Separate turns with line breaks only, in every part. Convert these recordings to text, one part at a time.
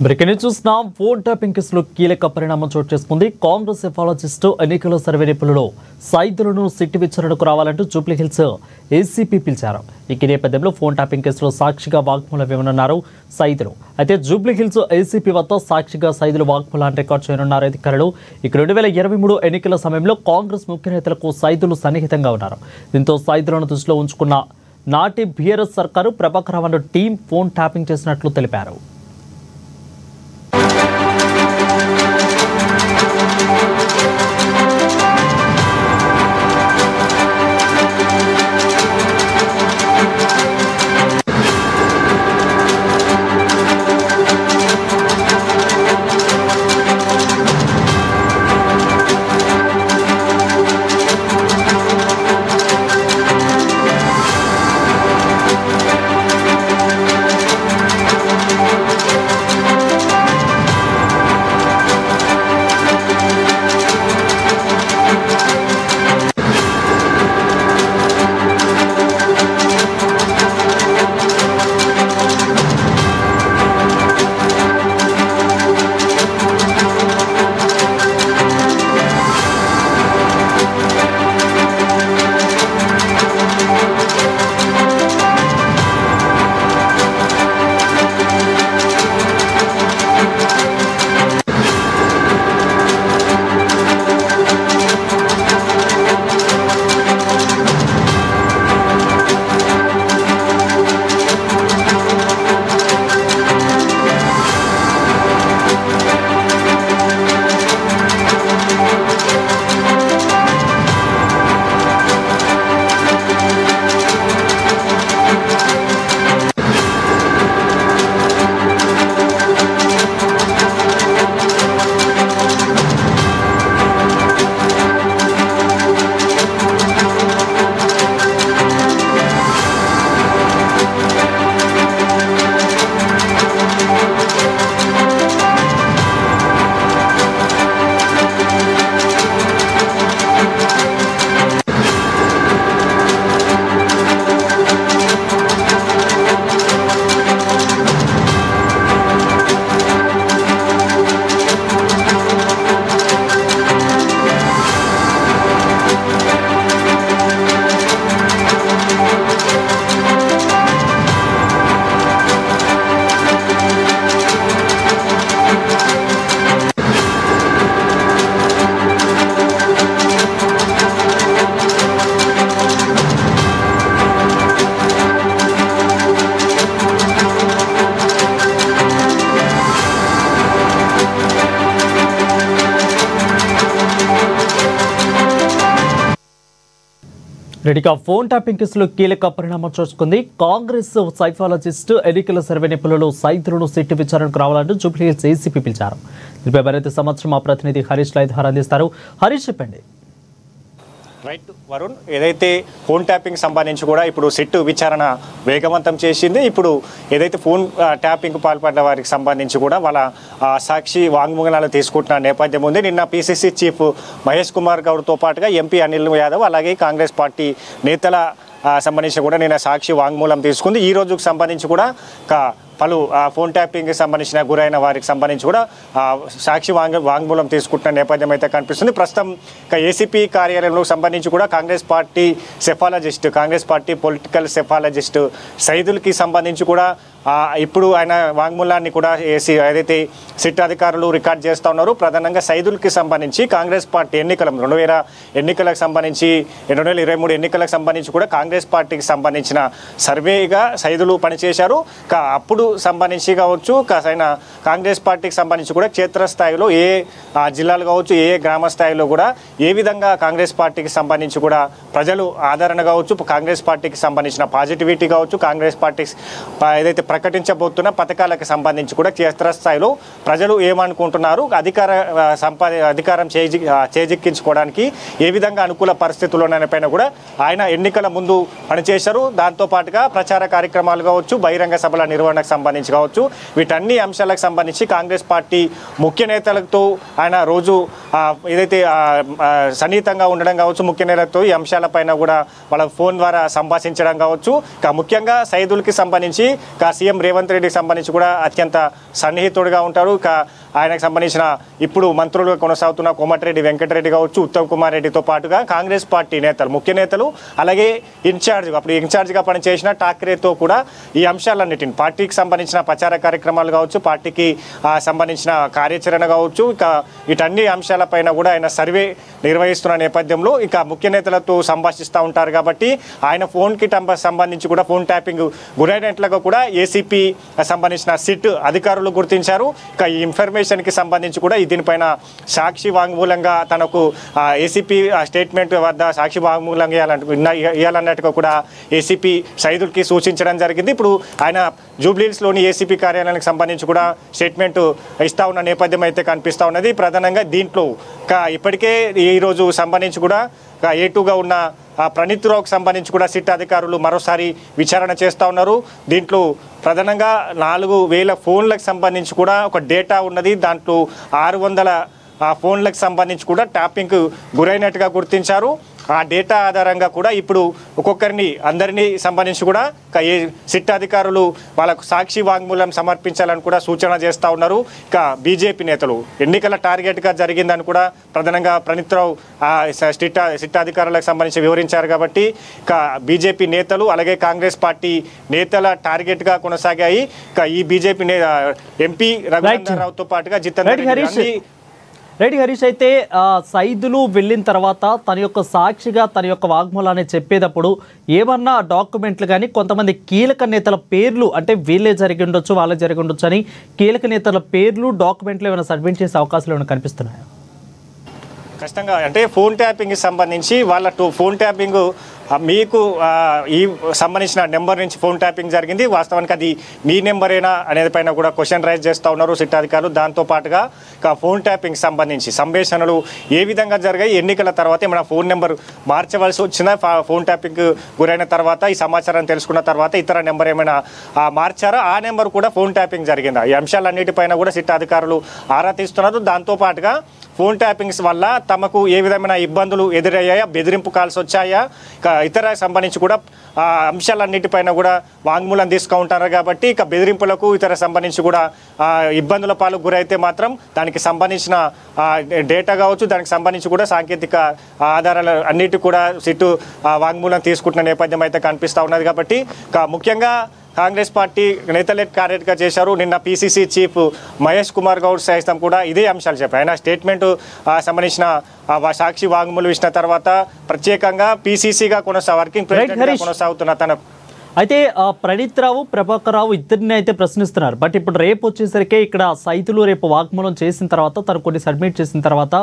Breaking చూసిన phone tapping కేసులో కీలక పరిణామం చోటు చేసుకుంది. కాంగ్రెస్ సెఫాలజిస్టు ఎన్నికల సర్వే నిపుణులు సైదులను సిట్ విచారణకు రావాలంటూ జూబ్లీహిల్స్ ఏసీపీ పిలిచారు. ఈ నేపథ్యంలో ఫోన్ ట్యాపింగ్ కేసులో సాక్షిగా వాగ్మూలం ఇవ్వనున్నారు సైదులు. అయితే జూబ్లీహిల్స్ ఏసీపీ వద్ద సాక్షిగా సైదులు వాగ్మూలాన్ని రికార్డు చేయనున్నారు అధికారులు. ఇక 2023 ఎన్నికల సమయంలో కాంగ్రెస్ ముఖ్య నేతలకు సైదులు సన్నిహితంగా ఉన్నారు. దీంతో సైదులను దృష్టిలో ఉంచుకున్న నాటి బీఆర్ఎస్ సర్కారు Prabhakar Rao team phone tapping చేసినట్లు తెలిపారు. రెడీగా ఫోన్ ట్యాపింగ్ కేసులో కీలక పరిణామం చూసుకుంది. కాంగ్రెస్ సైఫాలజిస్ట్ ఎన్నికల సర్వే నిపుణులు సైదులను సిట్ విచారణకు రావాలంటూ జూబ్లీహిల్స్ ఏసీపీ పిలిచారు. దీనిపై మరింత సమాచారం మా ప్రతినిధి హరీష్ లైవ్ ద్వారా అందిస్తారు. హరీష్, చెప్పండి.
రైట్ వరుణ్, ఏదైతే ఫోన్ ట్యాపింగ్ సంబంధించి కూడా ఇప్పుడు సిట్ విచారణ వేగవంతం చేసింది. ఇప్పుడు ఏదైతే ఫోన్ ట్యాపింగ్ పాల్పడ్డ వారికి సంబంధించి కూడా వాళ్ళ సాక్షి వాంగ్మూలాలు తీసుకుంటున్న నేపథ్యం ఉంది. నిన్న పీసీసీ చీఫ్ మహేష్ కుమార్ గౌడ్తో పాటుగా ఎంపీ అనిల్ యాదవ్ అలాగే కాంగ్రెస్ పార్టీ నేతల సంబంధించి కూడా నిన్న సాక్షి వాంగ్మూలం తీసుకుంది. ఈ రోజుకు సంబంధించి కూడా పలు ఫోన్ ట్యాపింగ్కి సంబంధించిన గురైన వారికి సంబంధించి కూడా సాక్షి వాంగ్మూలం తీసుకుంటున్న నేపథ్యం అయితే కనిపిస్తుంది. ప్రస్తుతం ఏసీపీ కార్యాలయంలో సంబంధించి కూడా కాంగ్రెస్ పార్టీ పొలిటికల్ సెఫాలజిస్ట్ సైదుల్కి సంబంధించి కూడా ఇప్పుడు ఆయన వాంగ్మూలాన్ని కూడా ఏదైతే సిట్ అధికారులు రికార్డ్ చేస్తూ ఉన్నారు. ప్రధానంగా సైదుల్కి సంబంధించి కాంగ్రెస్ పార్టీ 2023 ఎన్నికలకు సంబంధించి కూడా కాంగ్రెస్ పార్టీకి సంబంధించిన సర్వేగా సైదులు పనిచేశారు. అప్పుడు సంబంధించి కావచ్చు ఆయన కాంగ్రెస్ పార్టీకి సంబంధించి కూడా క్షేత్రస్థాయిలో ఏ జిల్లాలు కావచ్చు ఏ గ్రామ స్థాయిలో కూడా ఏ విధంగా కాంగ్రెస్ పార్టీకి సంబంధించి కూడా ప్రజలు ఆదరణ కావచ్చు, కాంగ్రెస్ పార్టీకి సంబంధించిన పాజిటివిటీ కావచ్చు, కాంగ్రెస్ పార్టీ ఏదైతే ప్రకటించబోతున్న పథకాలకు సంబంధించి కూడా క్షేత్రస్థాయిలో ప్రజలు ఏమనుకుంటున్నారు, అధికారం చేజిక్కించుకోవడానికి ఏ విధంగా అనుకూల పరిస్థితులు ఉన్నాయనిపైన కూడా ఆయన ఎన్నికల ముందు పనిచేశారు. దాంతోపాటుగా ప్రచార కార్యక్రమాలు కావచ్చు, బహిరంగ సభల నిర్వహణకు సంబంధించి కావచ్చు, వీటన్ని అంశాలకు సంబంధించి కాంగ్రెస్ పార్టీ ముఖ్య నేతలతో ఆయన రోజు ఏదైతే సన్నిహితంగా ఉండడం కావచ్చు, ముఖ్య నేతలతో ఈ అంశాలపైన కూడా వాళ్ళ ఫోన్ ద్వారా సంభాషించడం కావచ్చు. ముఖ్యంగా సైదుల్కి సంబంధించి సీఎం రేవంత్ రెడ్డికి సంబంధించి కూడా అత్యంత సన్నిహితుడిగా ఉంటారు. ఆయనకు సంబంధించిన ఇప్పుడు మంత్రులుగా కొనసాగుతున్న కోమటిరెడ్డి వెంకటరెడ్డి కావచ్చు, ఉత్తమ్ కుమార్ రెడ్డితో పాటుగా కాంగ్రెస్ పార్టీ నేతలు, ముఖ్య నేతలు, అలాగే అప్పుడు ఇన్ఛార్జ్గా పనిచేసిన ఠాక్రేతో కూడా ఈ అంశాలన్నిటిని పార్టీకి సంబంధించిన ప్రచార కార్యక్రమాలు కావచ్చు, పార్టీకి సంబంధించిన కార్యాచరణ కావచ్చు, వీటన్ని అంశాలపైన కూడా ఆయన సర్వే నిర్వహిస్తున్న నేపథ్యంలో ముఖ్య నేతలతో సంభాషిస్తూ ఉంటారు. కాబట్టి ఆయన ఫోన్కి సంబంధించి కూడా ఫోన్ ట్యాపింగ్ గురైనట్లుగా కూడా ఏసీపీ సంబంధించిన సిట్ అధికారులు గుర్తించారు. ఈ ఇన్ఫర్మేషన్కి సంబంధించి కూడా దీనిపైన సాక్షి వాంగ్మూలంగా తనకు ఏసీపీ స్టేట్మెంట్ వద్ద సాక్షి వాంగ్మూలంగా ఇవ్వాలన్నట్టుగా కూడా ఏసీపీ సైదుల్కి సూచించడం జరిగింది. ఇప్పుడు ఆయన జూబ్లీహిల్స్లోని ఏసీపీ కార్యాలయానికి సంబంధించి కూడా స్టేట్మెంట్ ఇస్తా ఉన్న నేపథ్యం అయితే కనిపిస్తూ ఉన్నది. ప్రధానంగా దీంట్లో ఇప్పటికే ఈరోజు సంబంధించి కూడా A2గా ఉన్న ప్రణీత్ రావుకు సంబంధించి కూడా సిట్ అధికారులు మరోసారి విచారణ చేస్తూ ఉన్నారు. దీంట్లో ప్రధానంగా 4000 ఫోన్లకు సంబంధించి కూడా ఒక డేటా ఉన్నది. దాంట్లో 600 ఫోన్లకు సంబంధించి కూడా ట్యాపింగ్ గురైనట్టుగా గుర్తించారు. ఆ డేటా ఆధారంగా కూడా ఇప్పుడు అందరినీ సంబంధించి కూడా సిట్ అధికారులు వాళ్ళకు సాక్షి వాంగ్మూలం సమర్పించాలని కూడా సూచన చేస్తూ ఉన్నారు. బీజేపీ నేతలు ఎన్నికల టార్గెట్గా జరిగిందని కూడా ప్రధానంగా ప్రణీత్ రావు సిట్ అధికారులకు సంబంధించి వివరించారు. కాబట్టి బీజేపీ నేతలు అలాగే కాంగ్రెస్ పార్టీ నేతల టార్గెట్గా కొనసాగాయి. ఈ బీజేపీ ఎంపీ రఘునందన్ రావుతో పాటుగా
రెడ్డి హరీష్ అయితే సైదులు వెళ్ళిన తర్వాత తన యొక్క సాక్షిగా తన యొక్క వాగ్మూలాన్ని చెప్పేటప్పుడు ఏమన్నా డాక్యుమెంట్లు కానీ కొంతమంది కీలక నేతల పేర్లు, అంటే వీళ్ళే జరిగి ఉండొచ్చు వాళ్ళే జరిగి ఉండొచ్చు అని కీలక నేతల పేర్లు డాక్యుమెంట్లు ఏమైనా సబ్మిట్ చేసే అవకాశాలు ఏమైనా కనిపిస్తున్నాయా?
ఖచ్చితంగా అంటే ఫోన్ ట్యాపింగ్కి సంబంధించి వాళ్ళ ఫోన్ ట్యాపింగ్ మీకు ఈ సంబంధించిన నెంబర్ నుంచి ఫోన్ ట్యాపింగ్ జరిగింది, వాస్తవానికి అది మీ నెంబరేనా అనేది పైన కూడా క్వశ్చన్ రైజ్ చేస్తూ ఉన్నారు సిట్ అధికారులు. దాంతోపాటుగా ఫోన్ ట్యాపింగ్ సంబంధించి సంభాషణలు ఏ విధంగా జరిగాయి, ఎన్నికల తర్వాత ఏమైనా ఫోన్ నెంబర్ మార్చవలసి వచ్చినా, ఫోన్ ట్యాపింగ్ గురైన తర్వాత ఈ సమాచారం తెలుసుకున్న తర్వాత ఇతర నెంబర్ ఏమైనా మార్చారా, ఆ నెంబర్ కూడా ఫోన్ ట్యాపింగ్ జరిగిందా, ఈ అంశాలన్నిటిపైన కూడా సిట్ అధికారులు ఆరా తీస్తున్నారు. దాంతోపాటుగా ఫోన్ ట్యాపింగ్స్ వల్ల తమకు ఏ విధమైన ఇబ్బందులు ఎదురయ్యాయా, బెదిరింపు కాల్స్ వచ్చాయా, ఇతర సంబంధించి కూడా అంశాలన్నిటిపైన కూడా వాంగ్మూలం తీసుకుంటారు. కాబట్టి బెదిరింపులకు ఇతర సంబంధించి కూడా ఇబ్బందుల పాలకు గురైతే మాత్రం దానికి సంబంధించిన డేటా కావచ్చు, దానికి సంబంధించి కూడా సాంకేతిక ఆధారాలు అన్నిటి కూడా సిట్టు వాంగ్మూలం తీసుకుంటున్న నేపథ్యం అయితే కనిపిస్తూ ఉన్నది. కాబట్టి ముఖ్యంగా కాంగ్రెస్ పార్టీ నేతలే టార్గెట్గా చేశారు. నిన్న పీసీసీ చీఫ్ మహేష్ కుమార్ గౌడ్ సైతం కూడా ఇదే అంశాలు చెప్పారు. ఆయన స్టేట్మెంట్ సంబంధించిన సాక్షి వాంగ్మూలం ఇచ్చిన తర్వాత ప్రత్యేకంగా పీసీసీగా వర్కింగ్ ప్రెసిడెంట్గా కొనసాగుతున్న తన
అయితే ప్రణీత్ రావు, ప్రభాకర్ రావు ఇద్దరిని అయితే ప్రశ్నిస్తున్నారు. బట్ ఇప్పుడు రేపు వచ్చేసరికి ఇక్కడ సైతులు రేపు వాగ్మూలం చేసిన తర్వాత తను కొన్ని సబ్మిట్ చేసిన తర్వాత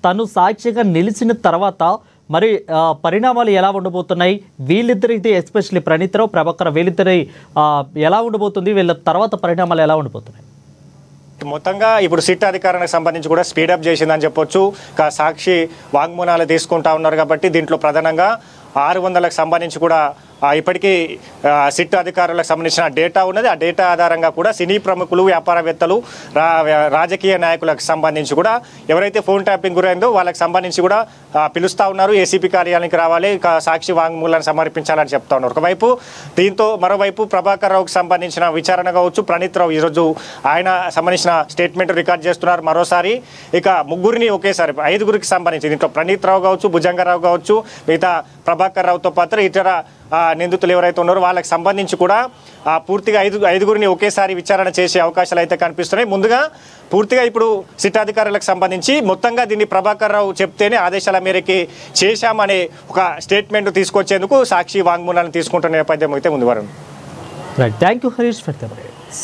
తను సాక్షిగా నిలిచిన తర్వాత మరి పరిణామాలు ఎలా ఉండబోతున్నాయి, వీళ్ళిద్దరికి ఎస్పెషల్లీ ప్రణీత్ రావు, ప్రభాకర్ వీళ్ళిద్దరి ఎలా ఉండబోతుంది, వీళ్ళ తర్వాత పరిణామాలు ఎలా ఉండబోతున్నాయి?
మొత్తంగా ఇప్పుడు సిట్ అధికారానికి సంబంధించి కూడా స్పీడప్ చేసిందని చెప్పొచ్చు. సాక్షి వాంగ్మూలాలు తీసుకుంటా ఉన్నారు. కాబట్టి దీంట్లో ప్రధానంగా 600లకు సంబంధించి కూడా ఇప్పటికీ సిట్ అధికారులకు సంబంధించిన డేటా ఉన్నది. ఆ డేటా ఆధారంగా కూడా సినీ ప్రముఖులు, వ్యాపారవేత్తలు, రాజకీయ నాయకులకు సంబంధించి కూడా ఎవరైతే ఫోన్ ట్యాపింగ్ గురైందో వాళ్ళకి సంబంధించి కూడా పిలుస్తూ ఉన్నారు. ఏసీపీ కార్యాలయానికి రావాలి, సాక్షి వాంగ్మూలాన్ని సమర్పించాలని చెప్తా ఉన్నారు ఒకవైపు. దీంతో మరోవైపు ప్రభాకర్ రావుకి సంబంధించిన విచారణ కావచ్చు, ప్రణీత్ రావు ఈరోజు ఆయన సంబంధించిన స్టేట్మెంట్ రికార్డ్ చేస్తున్నారు మరోసారి. ముగ్గురిని ఒకేసారి 5గురికి సంబంధించి దీంట్లో ప్రణీత్ రావు కావచ్చు, భుజంగరావు కావచ్చు, మిగతా ప్రభాకర్ రావుతో పాటు ఇతర నిందితులు ఎవరైతే ఉన్నారో వాళ్ళకి సంబంధించి కూడా పూర్తిగా 5గురిని ఒకేసారి విచారణ చేసే అవకాశాలు అయితే కనిపిస్తున్నాయి. ముందుగా పూర్తిగా ఇప్పుడు సిట్ అధికారులకు సంబంధించి మొత్తంగా దీన్ని ప్రభాకర్ రావు చెప్తేనే ఆదేశాల మేరకి చేశామనే ఒక స్టేట్మెంట్ తీసుకొచ్చేందుకు సాక్షి వాంగ్మూలాన్ని తీసుకుంటున్న నేపథ్యం అయితే ఉంది. Varun,
thank you Harish for the updates.